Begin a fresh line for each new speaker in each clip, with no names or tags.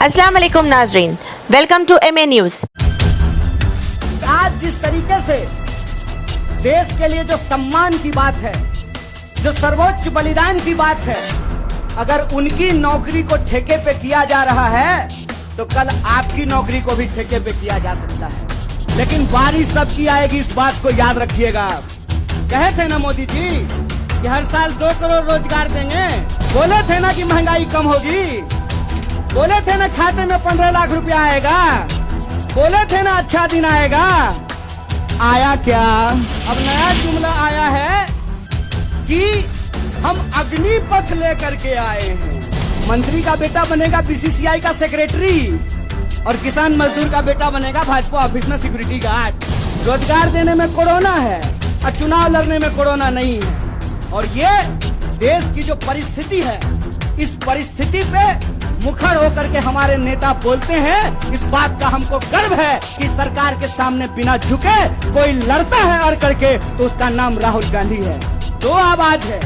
अस्सलाम वालेकुम नाजरीन, वेलकम टू MA न्यूज।
आज जिस तरीके से देश के लिए जो सम्मान की बात है, जो सर्वोच्च बलिदान की बात है, अगर उनकी नौकरी को ठेके पे किया जा रहा है तो कल आपकी नौकरी को भी ठेके पे किया जा सकता है। लेकिन बारी सबकी आएगी, इस बात को याद रखिएगा। कहे थे ना मोदी जी कि हर साल 2 करोड़ रोजगार देंगे, बोले थे ना कि महंगाई कम होगी, बोले थे ना खाते में 15 लाख रुपया आएगा, बोले थे ना अच्छा दिन आएगा। आया क्या? अब नया जुमला आया है कि हम अग्निपथ लेकर के आए हैं। मंत्री का बेटा बनेगा BCCI का सेक्रेटरी और किसान मजदूर का बेटा बनेगा भाजपा ऑफिस में सिक्योरिटी गार्ड। रोजगार देने में कोरोना है और चुनाव लड़ने में कोरोना नहीं है। और ये देश की जो परिस्थिति है, इस परिस्थिति पे मुखर होकर के हमारे नेता बोलते हैं। इस बात का हमको गर्व है कि सरकार के सामने बिना झुके कोई लड़ता है और करके, तो उसका नाम राहुल गांधी है। 2 आवाज है,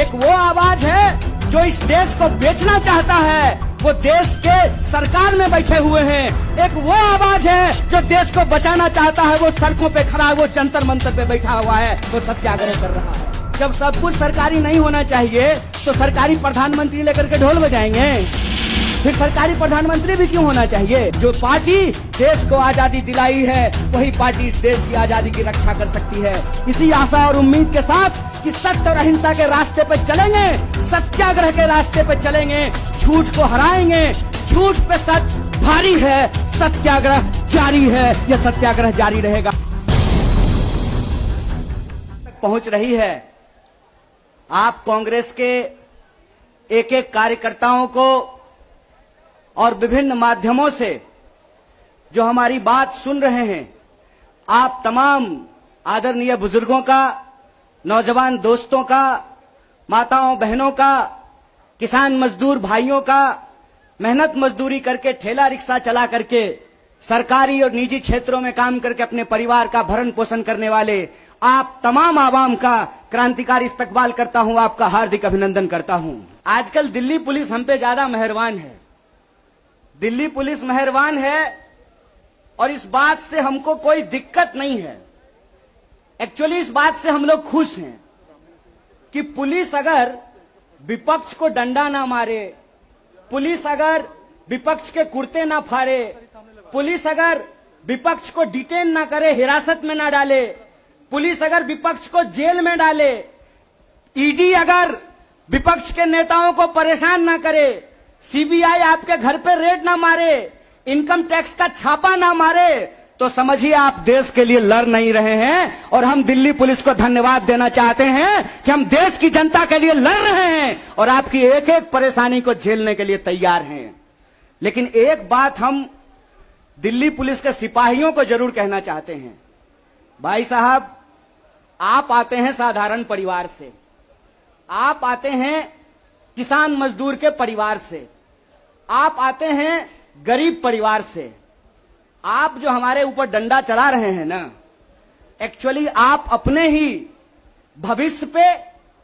एक वो आवाज है जो इस देश को बेचना चाहता है, वो देश के सरकार में बैठे हुए हैं। एक वो आवाज है जो देश को बचाना चाहता है, वो सड़कों पे खड़ा है, वो जंतर मंतर पे बैठा हुआ है, वो सत्याग्रह कर रहा है। जब सब कुछ सरकारी नहीं होना चाहिए तो सरकारी प्रधानमंत्री लेकर के ढोल बजाएंगे, फिर सरकारी प्रधानमंत्री भी क्यों होना चाहिए? जो पार्टी देश को आजादी दिलाई है, वही पार्टी इस देश की आजादी की रक्षा कर सकती है। इसी आशा और उम्मीद के साथ कि सत्य और अहिंसा के रास्ते पे चलेंगे, सत्याग्रह के रास्ते पे चलेंगे, झूठ को हराएंगे। झूठ पे सच भारी है, सत्याग्रह जारी है, यह सत्याग्रह जारी रहेगा। पहुंच रही है, आप कांग्रेस के एक एक कार्यकर्ताओं को और विभिन्न माध्यमों से जो हमारी बात सुन रहे हैं, आप तमाम आदरणीय बुजुर्गों का, नौजवान दोस्तों का, माताओं बहनों का, किसान मजदूर भाइयों का, मेहनत मजदूरी करके ठेला रिक्शा चला करके सरकारी और निजी क्षेत्रों में काम करके अपने परिवार का भरण पोषण करने वाले आप तमाम आवाम का क्रांतिकारी इस्तकबाल करता हूं, आपका हार्दिक अभिनंदन करता हूं। आजकल दिल्ली पुलिस हम पे ज्यादा मेहरबान है, दिल्ली पुलिस मेहरबान है और इस बात से हमको कोई दिक्कत नहीं है। एक्चुअली इस बात से हम लोग खुश हैं कि पुलिस अगर विपक्ष को डंडा ना मारे, पुलिस अगर विपक्ष के कुर्ते ना फाड़े, पुलिस अगर विपक्ष को डिटेन ना करे, हिरासत में ना डाले, पुलिस अगर विपक्ष को जेल में डाले, ईडी अगर विपक्ष के नेताओं को परेशान ना करे, CBI आपके घर पे रेड ना मारे, इनकम टैक्स का छापा ना मारे, तो समझिए आप देश के लिए लड़ नहीं रहे हैं। और हम दिल्ली पुलिस को धन्यवाद देना चाहते हैं कि हम देश की जनता के लिए लड़ रहे हैं और आपकी एक एक परेशानी को झेलने के लिए तैयार हैं। लेकिन एक बात हम दिल्ली पुलिस के सिपाहियों को जरूर कहना चाहते हैं। भाई साहब, आप आते हैं साधारण परिवार से, आप आते हैं किसान मजदूर के परिवार से, आप आते हैं गरीब परिवार से। आप जो हमारे ऊपर डंडा चला रहे हैं ना, एक्चुअली आप अपने ही भविष्य पे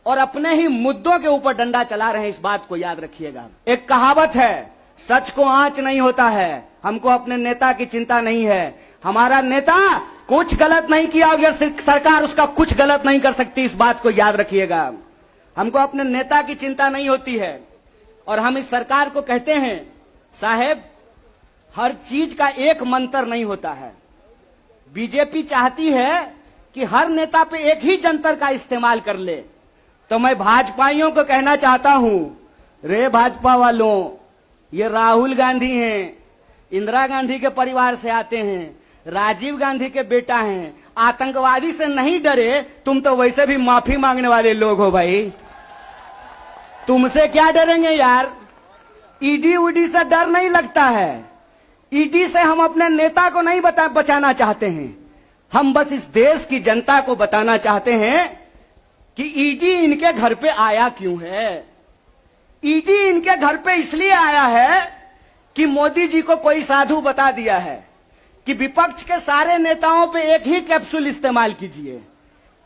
और अपने ही मुद्दों के ऊपर डंडा चला रहे हैं, इस बात को याद रखिएगा। एक कहावत है, सच को आंच नहीं होता है। हमको अपने नेता की चिंता नहीं है। हमारा नेता कुछ गलत नहीं किया और सरकार उसका कुछ गलत नहीं कर सकती, इस बात को याद रखिएगा। हमको अपने नेता की चिंता नहीं होती है और हम इस सरकार को कहते हैं, साहेब हर चीज का एक मंत्र नहीं होता है। बीजेपी चाहती है कि हर नेता पे एक ही जंतर का इस्तेमाल कर ले। तो मैं भाजपाइयों को कहना चाहता हूं, रे भाजपा वालों, ये राहुल गांधी हैं, इंदिरा गांधी के परिवार से आते हैं, राजीव गांधी के बेटा हैं, आतंकवादी से नहीं डरे, तुम तो वैसे भी माफी मांगने वाले लोग हो भाई, तुमसे क्या डरेंगे यार। ईडी उडी से डर नहीं लगता है, ईडी से हम अपने नेता को नहीं बचाना चाहते हैं, हम बस इस देश की जनता को बताना चाहते हैं कि ईडी इनके घर पे आया क्यों है। ईडी इनके घर पे इसलिए आया है कि मोदी जी को कोई साधु बता दिया है कि विपक्ष के सारे नेताओं पे एक ही कैप्सूल इस्तेमाल कीजिए।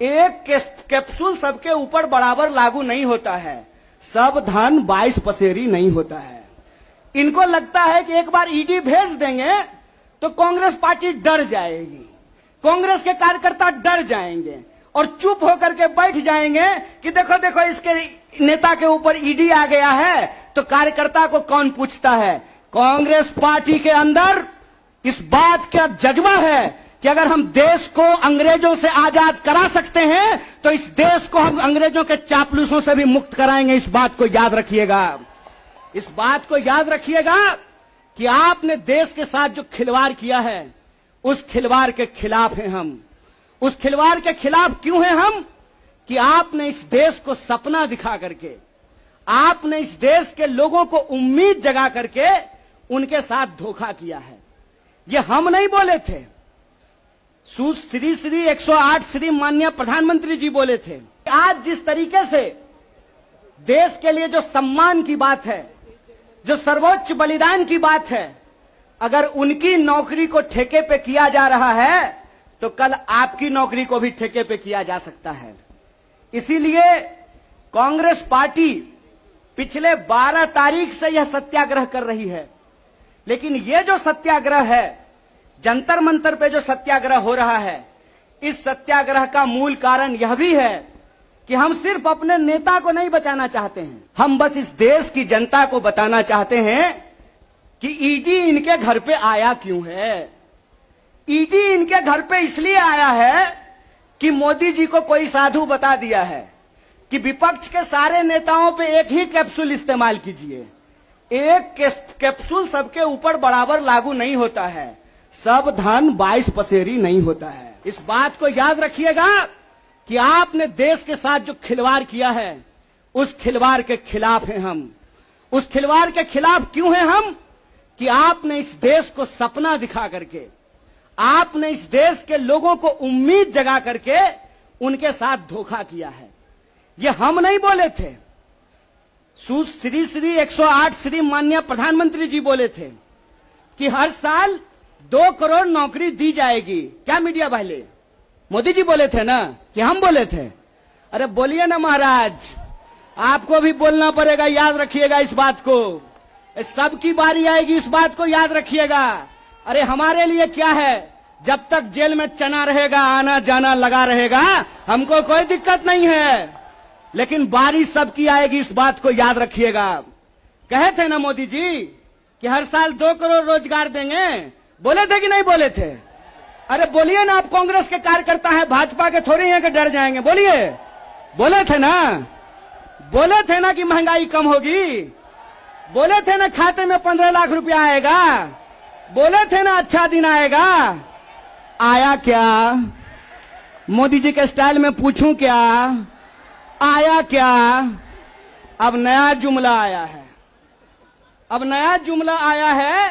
एक कैप्सूल सबके ऊपर बराबर लागू नहीं होता है, सब धन 22 पसेरी नहीं होता है। इनको लगता है कि एक बार ईडी भेज देंगे तो कांग्रेस पार्टी डर जाएगी, कांग्रेस के कार्यकर्ता डर जाएंगे और चुप होकर के बैठ जाएंगे कि देखो देखो इसके नेता के ऊपर ईडी आ गया है तो कार्यकर्ता को कौन पूछता है। कांग्रेस पार्टी के अंदर इस बात का जज्बा है कि अगर हम देश को अंग्रेजों से आजाद करा सकते हैं तो इस देश को हम अंग्रेजों के चापलूसों से भी मुक्त कराएंगे। इस बात को याद रखिएगा, इस बात को याद रखिएगा कि आपने देश के साथ जो खिलवाड़ किया है उस खिलवाड़ के खिलाफ हैं हम। उस खिलवाड़ के खिलाफ क्यों हैं हम कि आपने इस देश को सपना दिखा करके, आपने इस देश के लोगों को उम्मीद जगा करके उनके साथ धोखा किया है। ये हम नहीं बोले थे, श्री 108 श्री माननीय प्रधानमंत्री जी बोले थे। आज जिस तरीके से देश के लिए जो सम्मान की बात है, जो सर्वोच्च बलिदान की बात है, अगर उनकी नौकरी को ठेके पे किया जा रहा है तो कल आपकी नौकरी को भी ठेके पे किया जा सकता है। इसीलिए कांग्रेस पार्टी पिछले 12 तारीख से यह सत्याग्रह कर रही है। लेकिन यह जो सत्याग्रह है, जंतर मंतर पे जो सत्याग्रह हो रहा है, इस सत्याग्रह का मूल कारण यह भी है कि हम सिर्फ अपने नेता को नहीं बचाना चाहते हैं, हम बस इस देश की जनता को बताना चाहते हैं कि ईडी इनके घर पे आया क्यों है। ईडी इनके घर पे इसलिए आया है कि मोदी जी को कोई साधु बता दिया है कि विपक्ष के सारे नेताओं पे एक ही कैप्सूल इस्तेमाल कीजिए। एक कैप्सूल सबके ऊपर बराबर लागू नहीं होता है, सब धन 22 पसेरी नहीं होता है। इस बात को याद रखिएगा कि आपने देश के साथ जो खिलवाड़ किया है उस खिलवाड़ के खिलाफ हैं हम। उस खिलवाड़ के खिलाफ क्यों हैं हम कि आपने इस देश को सपना दिखा करके, आपने इस देश के लोगों को उम्मीद जगा करके उनके साथ धोखा किया है। ये हम नहीं बोले थे, श्री 108 श्री माननीय प्रधानमंत्री जी बोले थे कि हर साल 2 करोड़ नौकरी दी जाएगी। क्या मीडिया वाले? मोदी जी बोले थे ना कि हम बोले थे? अरे बोलिए ना महाराज, आपको भी बोलना पड़ेगा, याद रखिएगा इस बात को। सबकी बारी आएगी, इस बात को याद रखिएगा। अरे हमारे लिए क्या है, जब तक जेल में चना रहेगा, आना जाना लगा रहेगा, हमको कोई दिक्कत नहीं है। लेकिन बारी सबकी आएगी, इस बात को याद रखिएगा। कहे थे ना मोदी जी कि हर साल 2 करोड़ रोजगार देंगे, बोले थे कि नहीं बोले थे? अरे बोलिए ना, आप कांग्रेस के कार्यकर्ता हैं, भाजपा के थोड़ी हैं कि डर जाएंगे, बोलिए। बोले थे ना, बोले थे ना कि महंगाई कम होगी, बोले थे ना खाते में 15 लाख रुपया आएगा, बोले थे ना अच्छा दिन आएगा। आया क्या? मोदी जी के स्टाइल में पूछूं क्या, आया क्या? अब नया जुमला आया है, अब नया जुमला आया है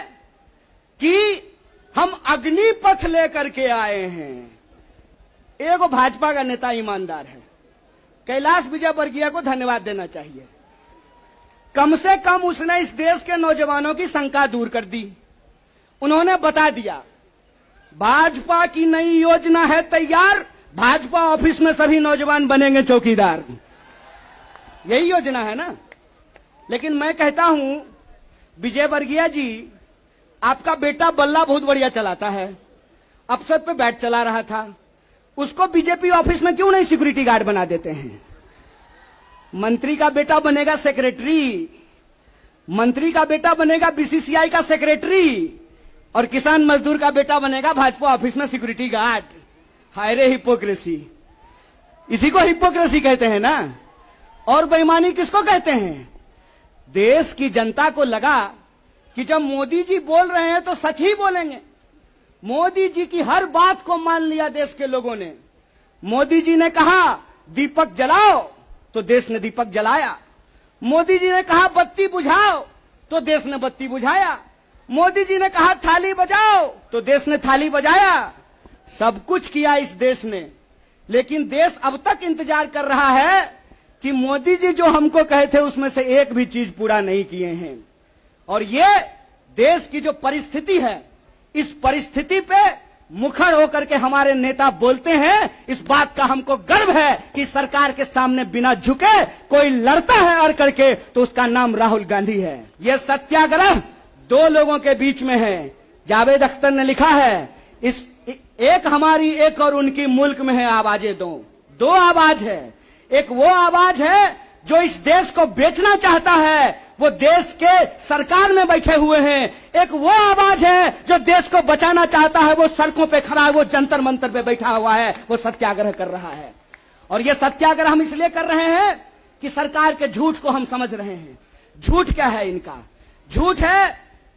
कि हम अग्निपथ लेकर के आए हैं। एक भाजपा का नेता ईमानदार है, कैलाश विजयवर्गीय को धन्यवाद देना चाहिए। कम से कम उसने इस देश के नौजवानों की शंका दूर कर दी। उन्होंने बता दिया भाजपा की नई योजना है तैयार, भाजपा ऑफिस में सभी नौजवान बनेंगे चौकीदार। यही योजना है ना। लेकिन मैं कहता हूं विजयवर्गीय जी, आपका बेटा बल्ला बहुत बढ़िया चलाता है, अफसर पे बैठ चला रहा था, उसको बीजेपी ऑफिस में क्यों नहीं सिक्योरिटी गार्ड बना देते हैं? मंत्री का बेटा बनेगा सेक्रेटरी, मंत्री का बेटा बनेगा बीसीसीआई का सेक्रेटरी, और किसान मजदूर का बेटा बनेगा भाजपा ऑफिस में सिक्योरिटी गार्ड। हाय रे हिपोक्रेसी, इसी को हिपोक्रेसी कहते हैं ना। और बेईमानी किसको कहते हैं? देश की जनता को लगा कि जब मोदी जी बोल रहे हैं तो सच ही बोलेंगे। मोदी जी की हर बात को मान लिया देश के लोगों ने। मोदी जी ने कहा दीपक जलाओ तो देश ने दीपक जलाया, मोदी जी ने कहा बत्ती बुझाओ तो देश ने बत्ती बुझाया, मोदी जी ने कहा थाली बजाओ तो देश ने थाली बजाया। सब कुछ किया इस देश ने, लेकिन देश अब तक इंतजार कर रहा है कि मोदी जी जो हमको कहे थे उसमें से एक भी चीज पूरा नहीं किए हैं। और ये देश की जो परिस्थिति है, इस परिस्थिति पे मुखर होकर के हमारे नेता बोलते हैं। इस बात का हमको गर्व है कि सरकार के सामने बिना झुके कोई लड़ता है अड़ करके, तो उसका नाम राहुल गांधी है। यह सत्याग्रह दो लोगों के बीच में है। जावेद अख्तर ने लिखा है, इस एक हमारी एक और उनकी मुल्क में है आवाजें दो आवाज है। एक वो आवाज है जो इस देश को बेचना चाहता है, वो देश के सरकार में बैठे हुए हैं। एक वो आवाज है जो देश को बचाना चाहता है, वो सड़कों पे खड़ा है, वो जंतर मंतर पे बैठा हुआ है, वो सत्याग्रह कर रहा है। और ये सत्याग्रह हम इसलिए कर रहे हैं कि सरकार के झूठ को हम समझ रहे हैं। झूठ क्या है इनका? झूठ है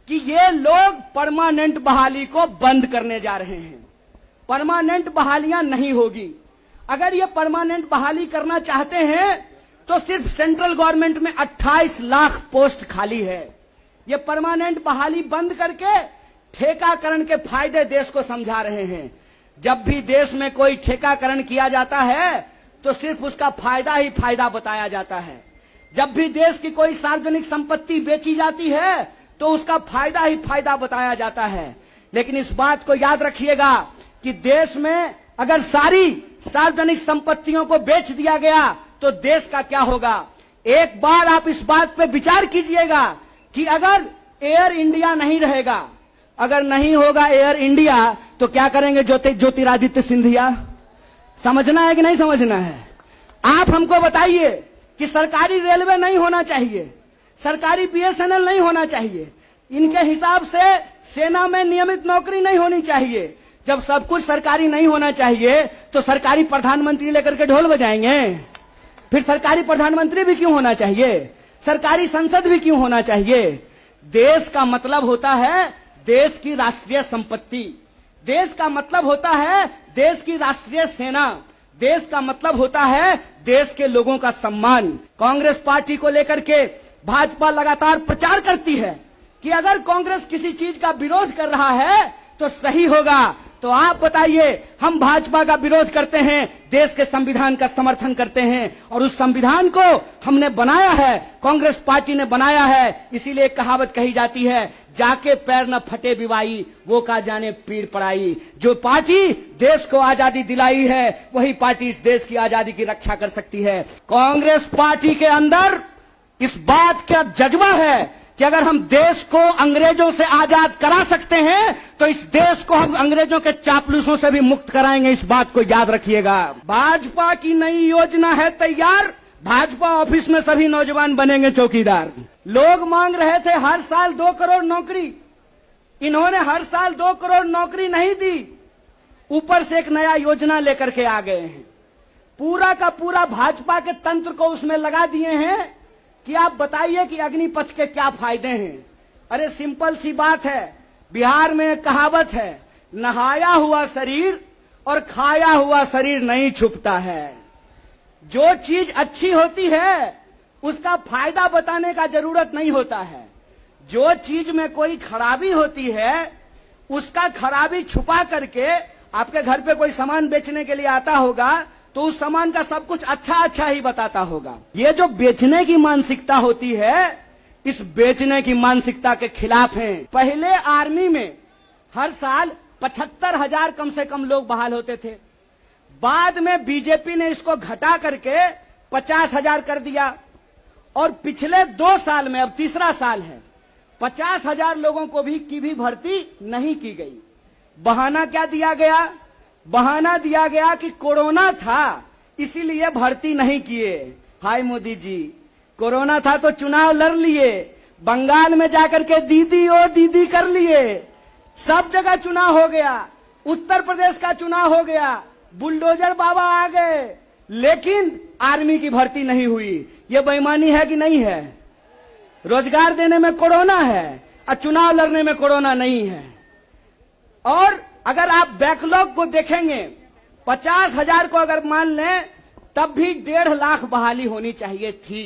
कि ये लोग परमानेंट बहाली को बंद करने जा रहे हैं। परमानेंट बहालियां नहीं होगी। अगर ये परमानेंट बहाली करना चाहते हैं तो सिर्फ सेंट्रल गवर्नमेंट में 28 लाख पोस्ट खाली है। ये परमानेंट बहाली बंद करके ठेकाकरण के फायदे देश को समझा रहे हैं। जब भी देश में कोई ठेकाकरण किया जाता है तो सिर्फ उसका फायदा ही फायदा बताया जाता है। जब भी देश की कोई सार्वजनिक संपत्ति बेची जाती है तो उसका फायदा ही फायदा बताया जाता है। लेकिन इस बात को याद रखिएगा कि देश में अगर सारी सार्वजनिक संपत्तियों को बेच दिया गया तो देश का क्या होगा? एक बार आप इस बात पे विचार कीजिएगा कि अगर एयर इंडिया नहीं रहेगा, अगर नहीं होगा एयर इंडिया, तो क्या करेंगे ज्योतिरादित्य सिंधिया? समझना है कि नहीं समझना है? आप हमको बताइए कि सरकारी रेलवे नहीं होना चाहिए, सरकारी बीएसएनएल नहीं होना चाहिए, इनके हिसाब से सेना में नियमित नौकरी नहीं होनी चाहिए। जब सब कुछ सरकारी नहीं होना चाहिए तो सरकारी प्रधानमंत्री लेकर के ढोल बजाएंगे? फिर सरकारी प्रधानमंत्री भी क्यों होना चाहिए? सरकारी संसद भी क्यों होना चाहिए? देश का मतलब होता है देश की राष्ट्रीय संपत्ति, देश का मतलब होता है देश की राष्ट्रीय सेना, देश का मतलब होता है देश के लोगों का सम्मान। कांग्रेस पार्टी को लेकर के भाजपा लगातार प्रचार करती है कि अगर कांग्रेस किसी चीज का विरोध कर रहा है तो सही होगा। तो आप बताइए, हम भाजपा का विरोध करते हैं, देश के संविधान का समर्थन करते हैं, और उस संविधान को हमने बनाया है, कांग्रेस पार्टी ने बनाया है। इसीलिए एक कहावत कही जाती है, जाके पैर न फटे बिवाई, वो का जाने पीड़ पड़ाई। जो पार्टी देश को आजादी दिलाई है वही पार्टी इस देश की आजादी की रक्षा कर सकती है। कांग्रेस पार्टी के अंदर इस बात का जज्बा है कि अगर हम देश को अंग्रेजों से आजाद करा सकते हैं तो इस देश को हम अंग्रेजों के चापलूसों से भी मुक्त कराएंगे। इस बात को याद रखिएगा। भाजपा की नई योजना है तैयार, भाजपा ऑफिस में सभी नौजवान बनेंगे चौकीदार। लोग मांग रहे थे हर साल 2 करोड़ नौकरी, इन्होंने हर साल 2 करोड़ नौकरी नहीं दी, ऊपर से एक नया योजना लेकर के आ गए हैं। पूरा का पूरा भाजपा के तंत्र को उसमें लगा दिए हैं कि आप बताइए कि अग्निपथ के क्या फायदे हैं। अरे सिंपल सी बात है, बिहार में एक कहावत है, नहाया हुआ शरीर और खाया हुआ शरीर नहीं छुपता है। जो चीज अच्छी होती है उसका फायदा बताने का जरूरत नहीं होता है। जो चीज में कोई खराबी होती है उसका खराबी छुपा करके, आपके घर पे कोई सामान बेचने के लिए आता होगा तो उस सामान का सब कुछ अच्छा अच्छा ही बताता होगा। ये जो बेचने की मानसिकता होती है, इस बेचने की मानसिकता के खिलाफ हैं। पहले आर्मी में हर साल 75,000 कम से कम लोग बहाल होते थे। बाद में बीजेपी ने इसको घटा करके 50,000 कर दिया, और पिछले 2 साल में, अब तीसरा साल है, 50,000 लोगों को भी भर्ती नहीं की गई। बहाना क्या दिया गया? बहाना दिया गया कि कोरोना था इसीलिए भर्ती नहीं किए। हाय मोदी जी, कोरोना था तो चुनाव लड़ लिए, बंगाल में जाकर के दीदी ओ दीदी कर लिए, सब जगह चुनाव हो गया, उत्तर प्रदेश का चुनाव हो गया, बुलडोजर बाबा आ गए, लेकिन आर्मी की भर्ती नहीं हुई। ये बेईमानी है कि नहीं है? रोजगार देने में कोरोना है और चुनाव लड़ने में कोरोना नहीं है। और अगर आप बैकलॉग को देखेंगे, 50,000 को अगर मान लें तब भी 1.5 लाख बहाली होनी चाहिए थी।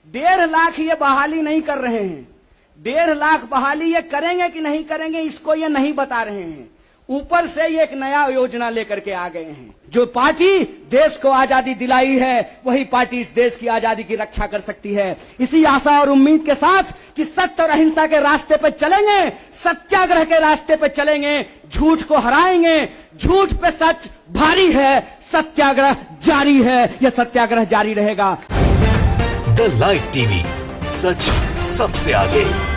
1.5 लाख ये बहाली नहीं कर रहे हैं। 1.5 लाख बहाली ये करेंगे कि नहीं करेंगे इसको ये नहीं बता रहे हैं। ऊपर से ये एक नया योजना लेकर के आ गए हैं। जो पार्टी देश को आजादी दिलाई है वही पार्टी इस देश की आजादी की रक्षा कर सकती है। इसी आशा और उम्मीद के साथ कि सत्य और अहिंसा के रास्ते पे चलेंगे, सत्याग्रह के रास्ते पे चलेंगे, झूठ को हराएंगे। झूठ पे सच भारी है, सत्याग्रह जारी है, यह सत्याग्रह जारी रहेगा।
द लाइव टीवी, सच सबसे आगे।